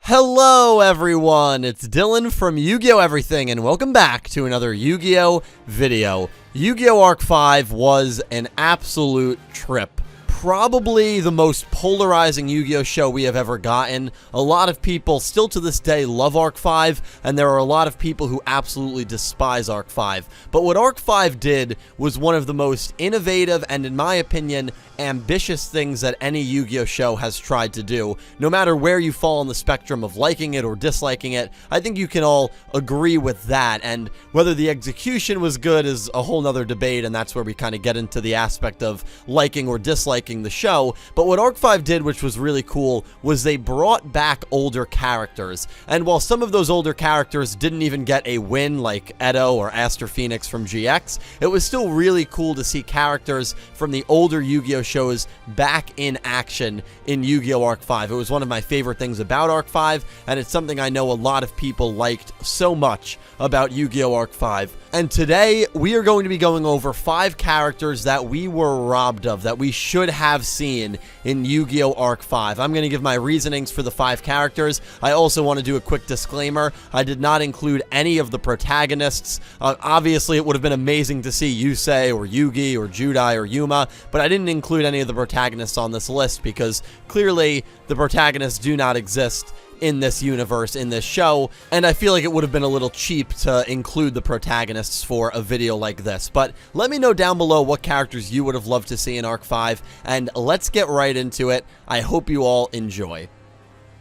Hello everyone, it's Dylan from Yu-Gi-Oh! Everything, and welcome back to another Yu-Gi-Oh! Video. Yu-Gi-Oh! Arc 5 was an absolute trip. Probably the most polarizing Yu-Gi-Oh! Show we have ever gotten. A lot of people still to this day love Arc 5, and there are a lot of people who absolutely despise Arc 5. But what Arc 5 did was one of the most innovative and, in my opinion, ambitious things that any Yu-Gi-Oh! Show has tried to do. No matter where you fall on the spectrum of liking it or disliking it, I think you can all agree with that, and whether the execution was good is a whole nother debate, and that's where we kind of get into the aspect of liking or disliking the show. But what Arc 5 did, which was really cool, was they brought back older characters, and while some of those older characters didn't even get a win like Edo or Aster Phoenix from GX, it was still really cool to see characters from the older Yu-Gi-Oh! Shows back in action in Yu-Gi-Oh! Arc 5. It was one of my favorite things about Arc 5, and it's something I know a lot of people liked so much about Yu-Gi-Oh! Arc 5. And today, we are going to be going over 5 characters that we were robbed of, that we should have seen in Yu-Gi-Oh! Arc 5. I'm going to give my reasonings for the 5 characters. I also want to do a quick disclaimer. I did not include any of the protagonists. Obviously, it would have been amazing to see Yusei or Yugi or Judai or Yuma, but I didn't include any of the protagonists on this list because clearly the protagonists do not exist in this universe, in this show, and I feel like it would have been a little cheap to include the protagonists for a video like this. But let me know down below what characters you would have loved to see in Arc 5, and let's get right into it. I hope you all enjoy.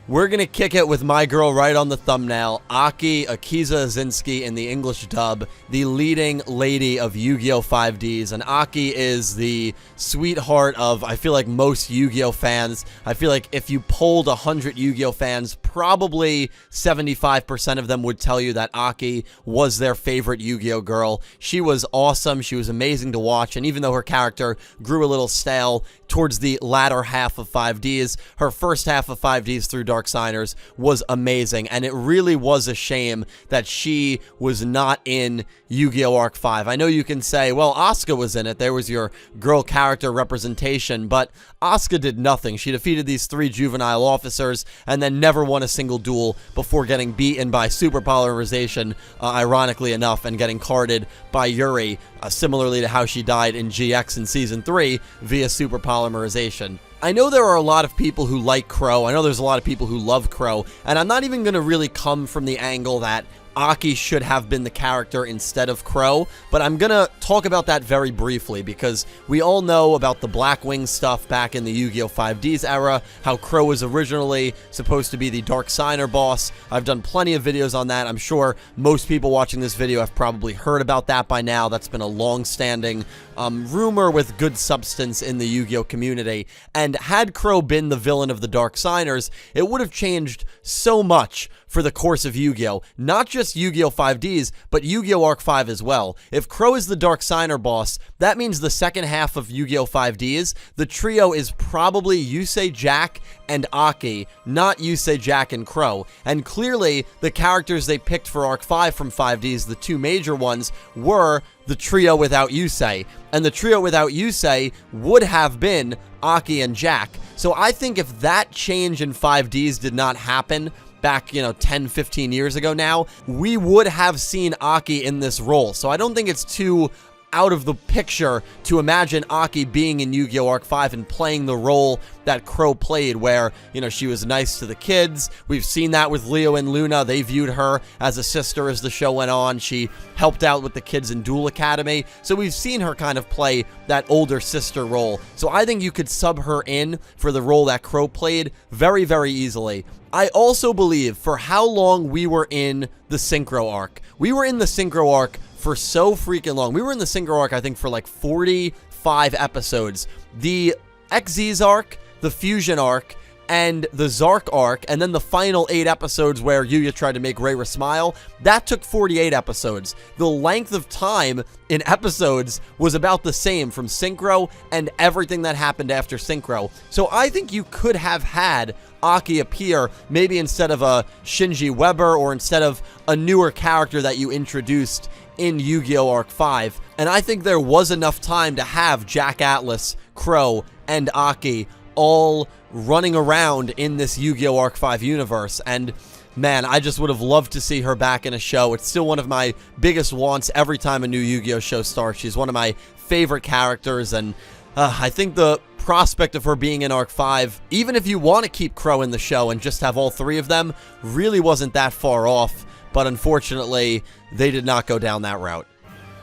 We're going to kick it with my girl right on the thumbnail, Aki Akiza Azinski in the English dub, the leading lady of Yu-Gi-Oh! 5Ds. And Aki is the sweetheart of, I feel like, most Yu-Gi-Oh! Fans. I feel like if you polled 100 Yu-Gi-Oh! Fans, probably 75% of them would tell you that Aki was their favorite Yu-Gi-Oh! Girl. She was awesome, she was amazing to watch, and even though her character grew a little stale towards the latter half of 5Ds, her first half of 5Ds through Dark Signers was amazing, and it really was a shame that she was not in Yu-Gi-Oh! Arc 5. I know you can say, well, Asuka was in it, there was your girl character representation, but Asuka did nothing. She defeated these 3 juvenile officers and then never won a single duel before getting beaten by Super Polarization, ironically enough, and getting carded by Yuri, similarly to how she died in GX in Season 3 via Super Polymerization. I know there are a lot of people who like Crow, I know there's a lot of people who love Crow, and I'm not even going to really come from the angle that Aki should have been the character instead of Crow, but I'm gonna talk about that very briefly because we all know about the Blackwing stuff back in the Yu-Gi-Oh! 5Ds era, how Crow was originally supposed to be the Dark Signer boss. I've done plenty of videos on that. I'm sure most people watching this video have probably heard about that by now. That's been a long-standing rumor with good substance in the Yu-Gi-Oh! Community, and had Crow been the villain of the Dark Signers, it would have changed so much for the course of Yu-Gi-Oh! Not just Yu-Gi-Oh! 5Ds, but Yu-Gi-Oh! Arc 5 as well. If Crow is the Dark Signer boss, that means the second half of Yu-Gi-Oh! 5Ds, the trio is probably Yusei, Jack, and Aki, not Yusei, Jack, and Crow. And clearly, the characters they picked for Arc 5 from 5Ds, the 2 major ones, were the trio without Yusei. And the trio without Yusei would have been Aki and Jack. So I think if that change in 5Ds did not happen back, 10, 15 years ago now, we would have seen Aki in this role. So I don't think it's too out of the picture to imagine Aki being in Yu-Gi-Oh! Arc 5 and playing the role that Crow played where, she was nice to the kids. We've seen that with Leo and Luna. They viewed her as a sister as the show went on. She helped out with the kids in Duel Academy. So we've seen her kind of play that older sister role. So I think you could sub her in for the role that Crow played very, very easily. I also believe for how long we were in the Synchro arc. We were in the Synchro arc for so freaking long. We were in the Synchro arc, I think, for like 45 episodes. The XZ's arc, the Fusion arc, and the Zark arc, and then the final 8 episodes where Yugioh tried to make Reira smile, that took 48 episodes. The length of time in episodes was about the same from Synchro and everything that happened after Synchro. So I think you could have had Aki appear, maybe instead of a Shinji Weber or instead of a newer character that you introduced in Yu-Gi-Oh! Arc 5. And I think there was enough time to have Jack Atlas, Crow, and Aki all running around in this Yu-Gi-Oh! Arc 5 universe, and man, I just would have loved to see her back in a show. It's still one of my biggest wants every time a new Yu-Gi-Oh! Show starts. She's one of my favorite characters, and I think the prospect of her being in Arc 5, even if you want to keep Crow in the show and just have all three of them, really wasn't that far off, but unfortunately, they did not go down that route.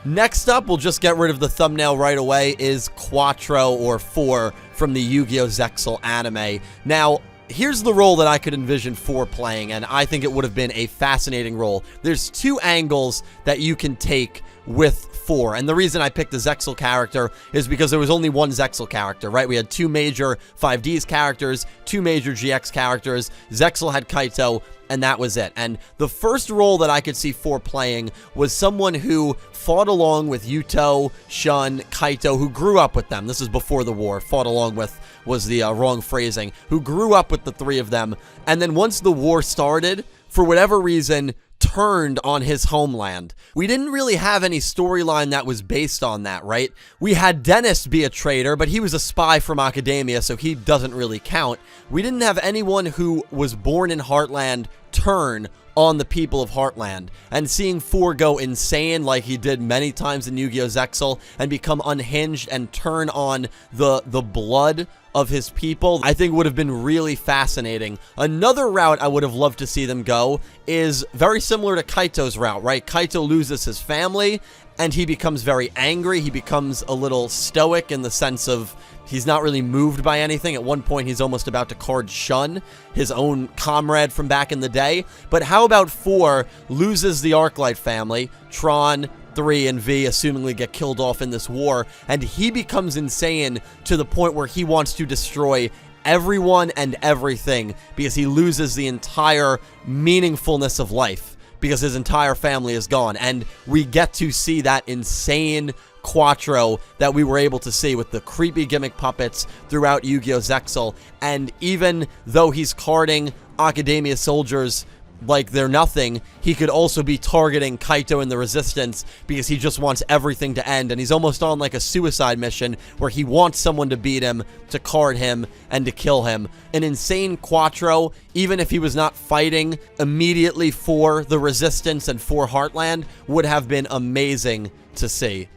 Next up, we'll just get rid of the thumbnail right away, is Quatro, or 4, from the Yu-Gi-Oh! Zexal anime. Now, here's the role that I could envision 4 playing, and I think it would have been a fascinating role. There's 2 angles that you can take with 4, and the reason I picked the Zexal character is because there was only one Zexal character, right? We had 2 major 5Ds characters, 2 major GX characters. Zexal had Kaito, and that was it. And the first role that I could see 4 playing was someone who fought along with Yuto, Shun, Kaito, who grew up with them. This is before the war. Fought along with was the wrong phrasing. Who grew up with the 3 of them. And then once the war started, for whatever reason, turned on his homeland. We didn't really have any storyline that was based on that, right? We had Dennis be a traitor, but he was a spy from academia, so he doesn't really count. We didn't have anyone who was born in Heartland turn on the people of Heartland, and seeing 4 go insane like he did many times in Yu-Gi-Oh! Zexal and become unhinged and turn on the blood of his people, I think would have been really fascinating. Another route I would have loved to see them go is very similar to Kaito's route, right? Kaito loses his family and he becomes very angry. He becomes a little stoic in the sense of he's not really moved by anything. At one point, he's almost about to card Shun, his own comrade from back in the day. But how about 4 loses the Arclight family, Tron, 3, and V assumingly get killed off in this war, and he becomes insane to the point where he wants to destroy everyone and everything because he loses the entire meaningfulness of life because his entire family is gone. And we get to see that insane Quatro that we were able to see with the creepy gimmick puppets throughout Yu-Gi-Oh! Zexal. And even though he's carding Academia soldiers like they're nothing, he could also be targeting Kaito and the Resistance because he just wants everything to end, and he's almost on like a suicide mission where he wants someone to beat him, to card him, and to kill him. An insane Quatro, even if he was not fighting immediately for the Resistance and for Heartland, would have been amazing to see.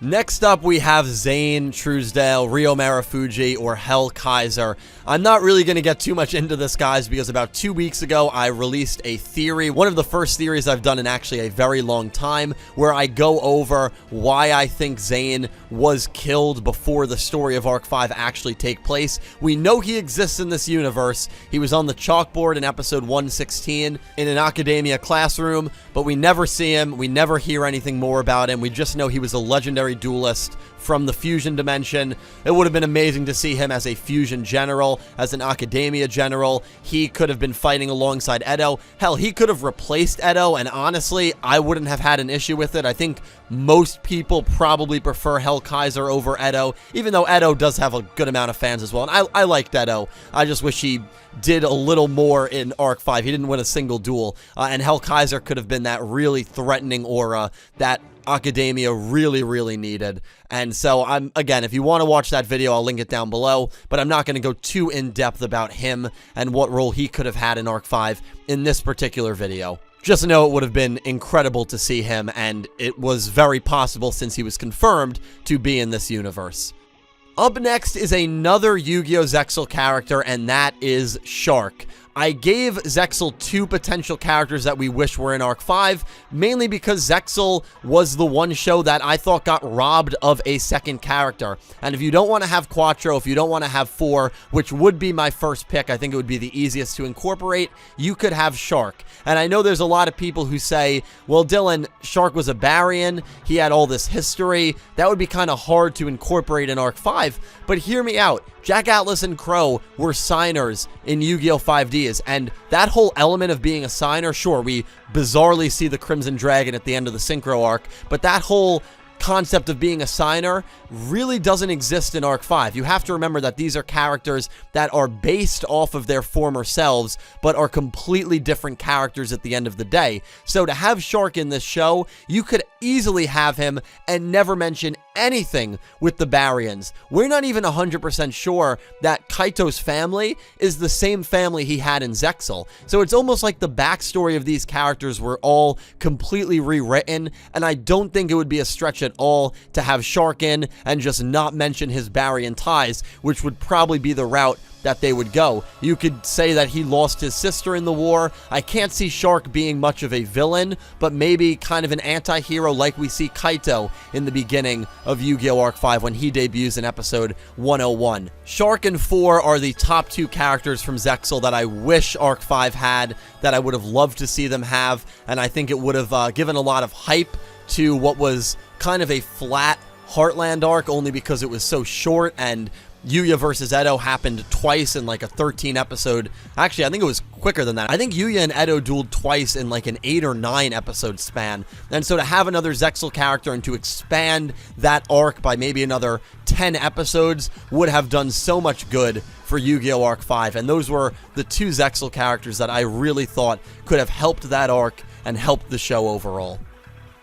Next up, we have Zane, Truesdale, Ryo Marufuji, or Hell Kaiser. I'm not really going to get too much into this, guys, because about 2 weeks ago, I released a theory, one of the first theories I've done in actually a very long time, where I go over why I think Zane was killed before the story of Arc 5 actually take place. We know he exists in this universe. He was on the chalkboard in episode 116 in an academia classroom, but we never see him. We never hear anything more about him. We just know he was a legendary duelist from the fusion dimension. It would have been amazing to see him as a fusion general, as an academia general. He could have been fighting alongside Edo. Hell, he could have replaced Edo, and honestly, I wouldn't have had an issue with it. I think most people probably prefer Hell Kaiser over Edo, even though Edo does have a good amount of fans as well, and I liked Edo. I just wish he did a little more in Arc 5. He didn't win a single duel, and Hell Kaiser could have been that really threatening aura that Academia really needed. And so again, if you want to watch that video, I'll link it down below, but I'm not going to go too in depth about him and what role he could have had in Arc 5 in this particular video. Just know it would have been incredible to see him, and it was very possible since he was confirmed to be in this universe. Up next is another Yu-Gi-Oh! Zexal character, and that is Shark. I gave Zexal 2 potential characters that we wish were in Arc 5, mainly because Zexal was the one show that I thought got robbed of a second character. And if you don't want to have Quatro, if you don't want to have 4, which would be my first pick, I think it would be the easiest to incorporate, you could have Shark. And I know there's a lot of people who say, well, Dylan, Shark was a Barian, he had all this history, that would be kind of hard to incorporate in Arc 5, but hear me out. Jack Atlas and Crow were signers in Yu-Gi-Oh! 5Ds, and that whole element of being a signer, sure, we bizarrely see the Crimson Dragon at the end of the Synchro arc, but that whole concept of being a signer really doesn't exist in Arc 5. You have to remember that these are characters that are based off of their former selves, but are completely different characters at the end of the day. So to have Shark in this show, you could easily have him and never mention anything with the Baryons. We're not even 100% sure that Kaito's family is the same family he had in Zexal. So it's almost like the backstory of these characters were all completely rewritten, and I don't think it would be a stretch at all to have Shark in and just not mention his Baryon ties, which would probably be the route that they would go. You could say that he lost his sister in the war. I can't see Shark being much of a villain, but maybe kind of an anti-hero like we see Kaito in the beginning of Yu-Gi-Oh! Arc 5 when he debuts in episode 101. Shark and 4 are the top 2 characters from Zexal that I wish Arc 5 had, that I would have loved to see them have, and I think it would have given a lot of hype to what was kind of a flat Heartland arc, only because it was so short, and Yugioh versus Edo happened twice in like a 13 episode. Actually, I think it was quicker than that. I think Yugioh and Edo dueled twice in like an 8 or 9 episode span. And so to have another Zexal character and to expand that arc by maybe another 10 episodes would have done so much good for Yu-Gi-Oh! Arc 5. And those were the 2 Zexal characters that I really thought could have helped that arc and helped the show overall.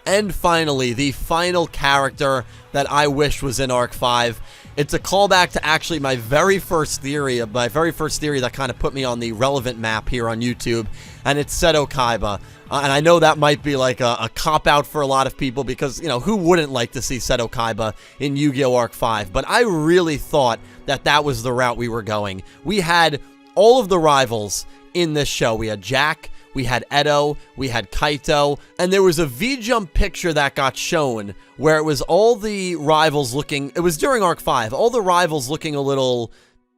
And finally, the final character that I wish was in Arc 5. It's a callback to actually my very first theory that kind of put me on the relevant map here on YouTube, and it's Seto Kaiba. And I know that might be like a cop-out for a lot of people because, you know, who wouldn't like to see Seto Kaiba in Yu-Gi-Oh! Arc 5? But I really thought that that was the route we were going. We had all of the rivals in this show. We had Jack, we had Edo, we had Kaito, and there was a V-Jump picture that got shown where it was all the rivals looking, it was during Arc 5, all the rivals looking a little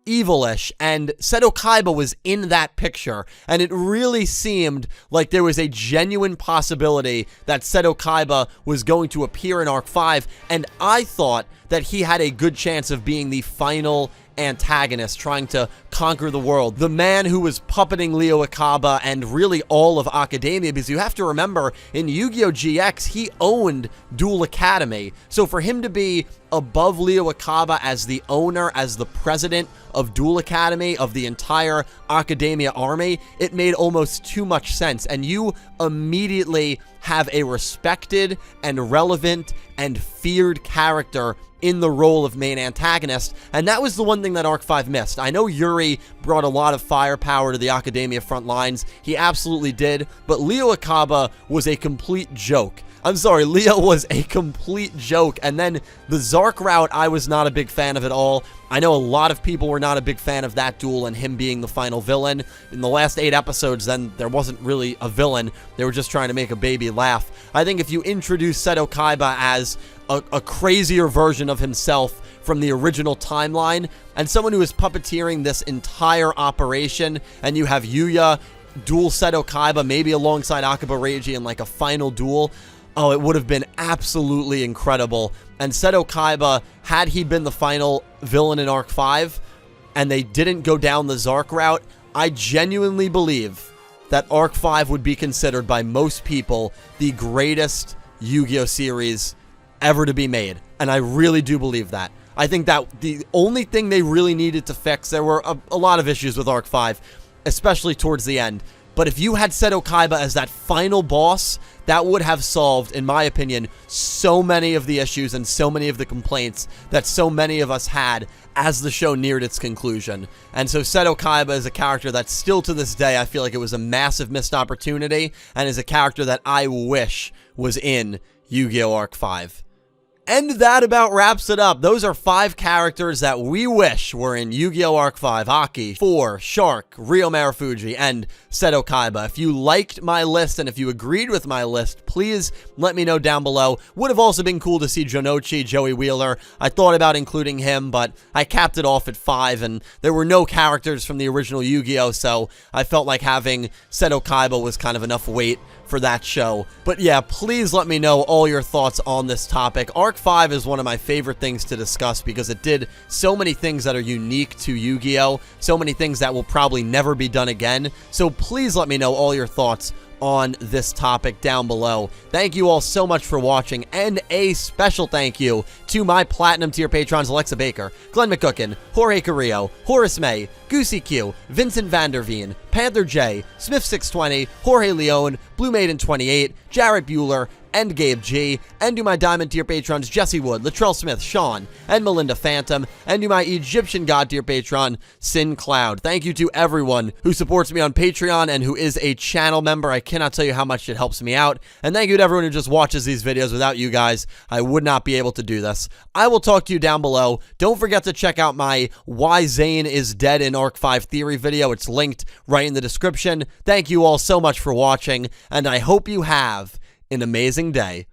evilish, and Seto Kaiba was in that picture, and it really seemed like there was a genuine possibility that Seto Kaiba was going to appear in Arc 5, and I thought that he had a good chance of being the final antagonist trying to conquer the world. The man who was puppeting Leo Akaba and really all of Academia, because you have to remember, in Yu-Gi-Oh! GX, he owned Duel Academy. So for him to be above Leo Akaba as the owner, as the president of Duel Academy, of the entire Academia army, it made almost too much sense. And you immediately have a respected and relevant and feared character in the role of main antagonist, and that was the one thing that Arc 5 missed. I know Yuri brought a lot of firepower to the Academia front lines. He absolutely did, but Leo Akaba was a complete joke. I'm sorry, Leo was a complete joke, and then the Zark route, I was not a big fan of at all. I know a lot of people were not a big fan of that duel and him being the final villain. In the last 8 episodes, then there wasn't really a villain. They were just trying to make a baby laugh. I think if you introduce Seto Kaiba as a crazier version of himself from the original timeline, and someone who is puppeteering this entire operation, and you have Yuya duel Seto Kaiba, maybe alongside Akaba Reiji in like a final duel, oh, it would have been absolutely incredible. And Seto Kaiba, had he been the final villain in Arc 5, and they didn't go down the Zark route, I genuinely believe that Arc 5 would be considered by most people the greatest Yu-Gi-Oh! Series ever to be made. And I really do believe that. I think that the only thing they really needed to fix, there were a lot of issues with Arc 5, especially towards the end. But if you had Seto Kaiba as that final boss, that would have solved, in my opinion, so many of the issues and so many of the complaints that so many of us had as the show neared its conclusion. And so Seto Kaiba is a character that still to this day, I feel like it was a massive missed opportunity, and is a character that I wish was in Yu-Gi-Oh! Arc 5. And that about wraps it up. Those are 5 characters that we wish were in Yu-Gi-Oh! Arc 5. Aki, 4, Shark, Ryo Marufuji, and Seto Kaiba. If you liked my list and if you agreed with my list, please let me know down below. Would have also been cool to see Jonochi, Joey Wheeler. I thought about including him, but I capped it off at 5, and there were no characters from the original Yu-Gi-Oh! So I felt like having Seto Kaiba was kind of enough weight for that show. But yeah, please let me know all your thoughts on this topic. Arc 5 is one of my favorite things to discuss because it did so many things that are unique to Yu-Gi-Oh! So many things that will probably never be done again. So please let me know all your thoughts on this topic down below. Thank you all so much for watching, and a special thank you to my Platinum tier patrons Alexa Baker, Glen McGookin, Jorge Carrillo, Horace Maye, Goosey Q, Vincent Van Der Veen, Panther J, Smith620, Jorge Leon, Blue Maiden 28, Jarrett Buller, and Gabe G, and to my Diamond tier patrons Jesse Wood, Latrell Smith, Sean, and Melinda Phantom, and to my Egyptian God tier patron Syn Cloud. Thank you to everyone who supports me on Patreon and who is a channel member. I cannot tell you how much it helps me out. And thank you to everyone who just watches these videos. Without you guys, I would not be able to do this. I will talk to you down below. Don't forget to check out my Why Zane is Dead in Arc 5 theory video. It's linked right in the description. Thank you all so much for watching, and I hope you have an amazing day.